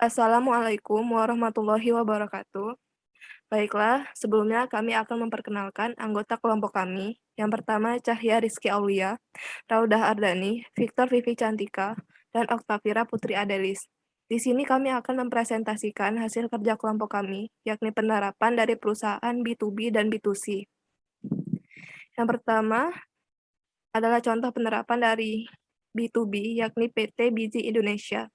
Assalamualaikum warahmatullahi wabarakatuh. Baiklah, sebelumnya kami akan memperkenalkan anggota kelompok kami. Yang pertama, Cahya Rizky Aulia, Raudah Ardani, Victor Vivi Cantika, dan Oktavira Putri Adelis. Di sini kami akan mempresentasikan hasil kerja kelompok kami, yakni penerapan dari perusahaan B2B dan B2C. Yang pertama adalah contoh penerapan dari B2B, yakni PT Bizi Indonesia.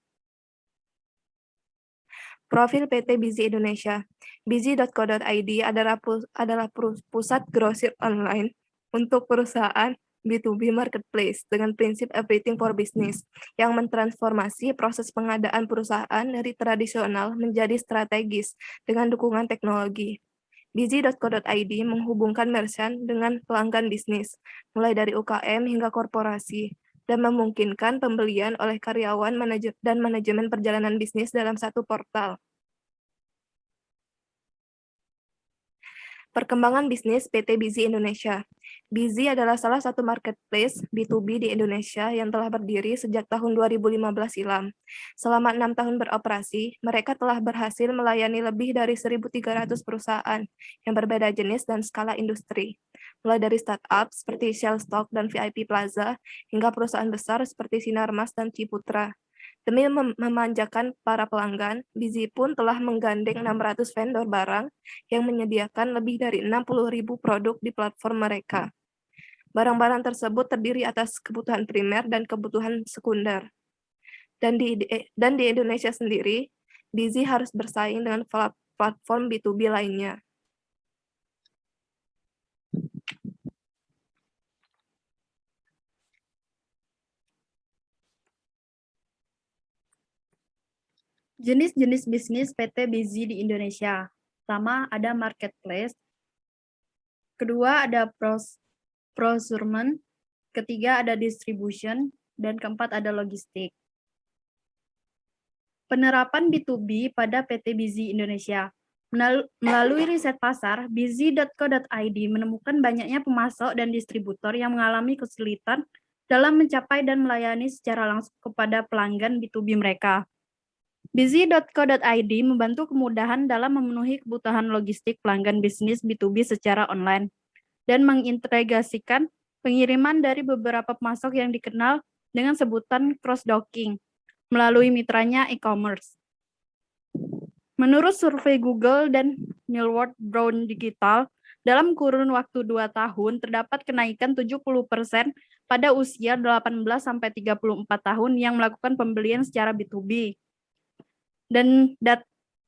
Profil PT Bizi Indonesia. Bizi.co.id adalah pusat grosir online untuk perusahaan B2B marketplace dengan prinsip everything for business yang mentransformasi proses pengadaan perusahaan dari tradisional menjadi strategis dengan dukungan teknologi. Bizi.co.id menghubungkan merchant dengan pelanggan bisnis, mulai dari UKM hingga korporasi, dan memungkinkan pembelian oleh karyawan dan manajemen perjalanan bisnis dalam satu portal. Perkembangan bisnis PT Bizi Indonesia. Bizi adalah salah satu marketplace B2B di Indonesia yang telah berdiri sejak tahun 2015 silam. Selama 6 tahun beroperasi, mereka telah berhasil melayani lebih dari 1.300 perusahaan yang berbeda jenis dan skala industri, mulai dari startup seperti Shellstock dan VIP Plaza, hingga perusahaan besar seperti Sinarmas dan Ciputra. Demi memanjakan para pelanggan, Bizi pun telah menggandeng 600 vendor barang yang menyediakan lebih dari 60.000 produk di platform mereka. Barang-barang tersebut terdiri atas kebutuhan primer dan kebutuhan sekunder. Dan di Indonesia sendiri, Bizi harus bersaing dengan platform B2B lainnya. Jenis-jenis bisnis PT Bizi di Indonesia. Pertama, ada marketplace. Kedua, ada procurement. Ketiga, ada distribution. Dan keempat, ada logistik. Penerapan B2B pada PT Bizi Indonesia. Melalui riset pasar, bizi.co.id menemukan banyaknya pemasok dan distributor yang mengalami kesulitan dalam mencapai dan melayani secara langsung kepada pelanggan B2B mereka. Bizi.co.id membantu kemudahan dalam memenuhi kebutuhan logistik pelanggan bisnis B2B secara online dan mengintegrasikan pengiriman dari beberapa pemasok yang dikenal dengan sebutan cross-docking melalui mitranya e-commerce. Menurut survei Google dan Millward Brown Digital, dalam kurun waktu 2 tahun terdapat kenaikan 70% pada usia 18-34 tahun yang melakukan pembelian secara B2B. Dan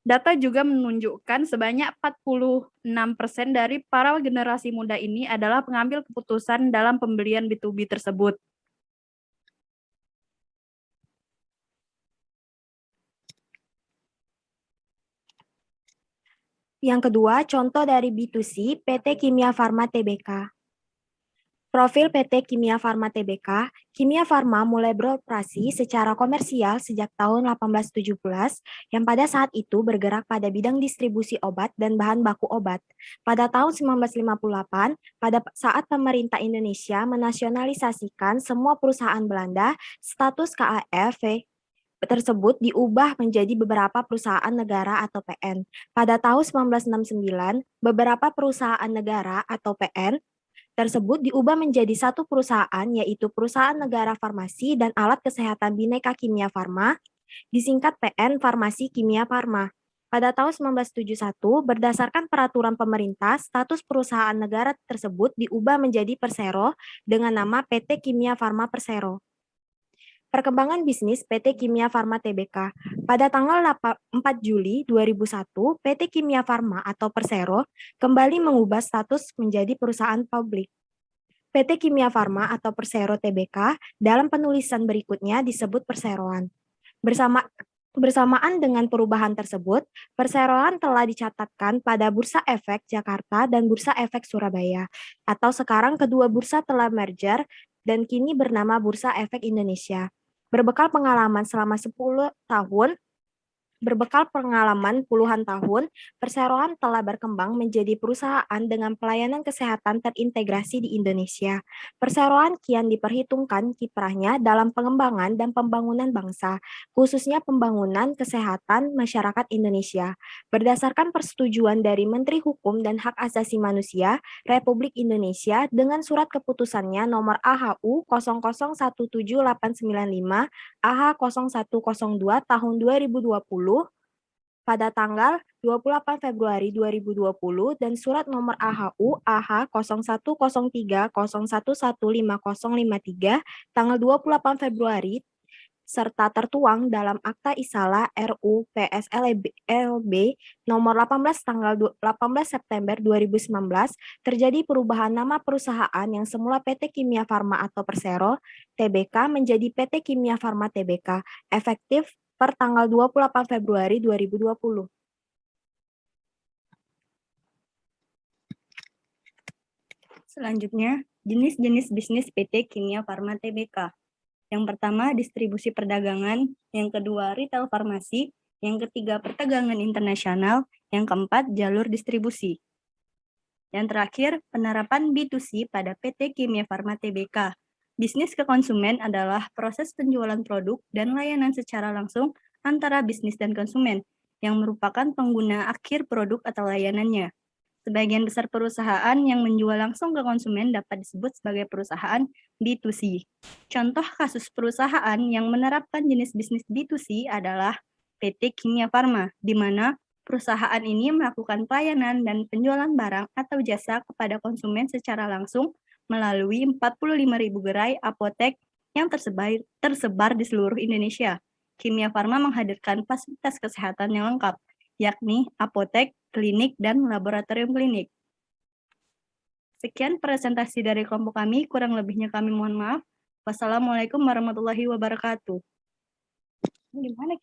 data juga menunjukkan sebanyak 46% dari para generasi muda ini adalah pengambil keputusan dalam pembelian B2B tersebut. Yang kedua, contoh dari B2C, PT Kimia Farma Tbk. Profil PT Kimia Farma Tbk, Kimia Farma mulai beroperasi secara komersial sejak tahun 1817, yang pada saat itu bergerak pada bidang distribusi obat dan bahan baku obat. Pada tahun 1958, pada saat pemerintah Indonesia menasionalisasikan semua perusahaan Belanda, status KAF tersebut diubah menjadi beberapa perusahaan negara atau PN. Pada tahun 1969, beberapa perusahaan negara atau PN tersebut diubah menjadi satu perusahaan, yaitu Perusahaan Negara Farmasi dan Alat Kesehatan Bhinneka Kimia Farma, disingkat PN Farmasi Kimia Farma. Pada tahun 1971, berdasarkan peraturan pemerintah, status perusahaan negara tersebut diubah menjadi Persero dengan nama PT Kimia Farma Persero. Perkembangan bisnis PT Kimia Farma Tbk. Pada tanggal 4 Juli 2001, PT Kimia Farma atau Persero kembali mengubah status menjadi perusahaan publik. PT Kimia Farma atau Persero Tbk dalam penulisan berikutnya disebut Perseroan. Bersamaan dengan perubahan tersebut, Perseroan telah dicatatkan pada Bursa Efek Jakarta dan Bursa Efek Surabaya, atau sekarang kedua bursa telah merger dan kini bernama Bursa Efek Indonesia. Berbekal pengalaman selama 10 tahun Berbekal pengalaman puluhan tahun, perseroan telah berkembang menjadi perusahaan dengan pelayanan kesehatan terintegrasi di Indonesia. Perseroan kian diperhitungkan kiprahnya dalam pengembangan dan pembangunan bangsa, khususnya pembangunan kesehatan masyarakat Indonesia. Berdasarkan persetujuan dari Menteri Hukum dan Hak Asasi Manusia Republik Indonesia dengan surat keputusannya nomor AHU 001785 AH 0102 tahun 2020 pada tanggal 28 Februari 2020 dan surat nomor AHU AH 010301155053 tanggal 28 Februari serta tertuang dalam Akta Isalah RU PSLB nomor 18 tanggal 18 September 2019 terjadi perubahan nama perusahaan yang semula PT Kimia Farma atau Persero Tbk menjadi PT Kimia Farma Tbk efektif per tanggal 28 Februari 2020. Selanjutnya, jenis-jenis bisnis PT Kimia Farma Tbk. Yang pertama, distribusi perdagangan, yang kedua, retail farmasi, yang ketiga, perdagangan internasional, yang keempat, jalur distribusi. Yang terakhir, penerapan B2C pada PT Kimia Farma Tbk. Bisnis ke konsumen adalah proses penjualan produk dan layanan secara langsung antara bisnis dan konsumen, yang merupakan pengguna akhir produk atau layanannya. Sebagian besar perusahaan yang menjual langsung ke konsumen dapat disebut sebagai perusahaan B2C. Contoh kasus perusahaan yang menerapkan jenis bisnis B2C adalah PT Kimia Farma, di mana perusahaan ini melakukan pelayanan dan penjualan barang atau jasa kepada konsumen secara langsung melalui 45.000 gerai apotek yang tersebar di seluruh Indonesia. Kimia Farma menghadirkan fasilitas kesehatan yang lengkap, yakni apotek, klinik, dan laboratorium klinik. Sekian presentasi dari kelompok kami, kurang lebihnya kami mohon maaf. Wassalamualaikum warahmatullahi wabarakatuh. Gimana?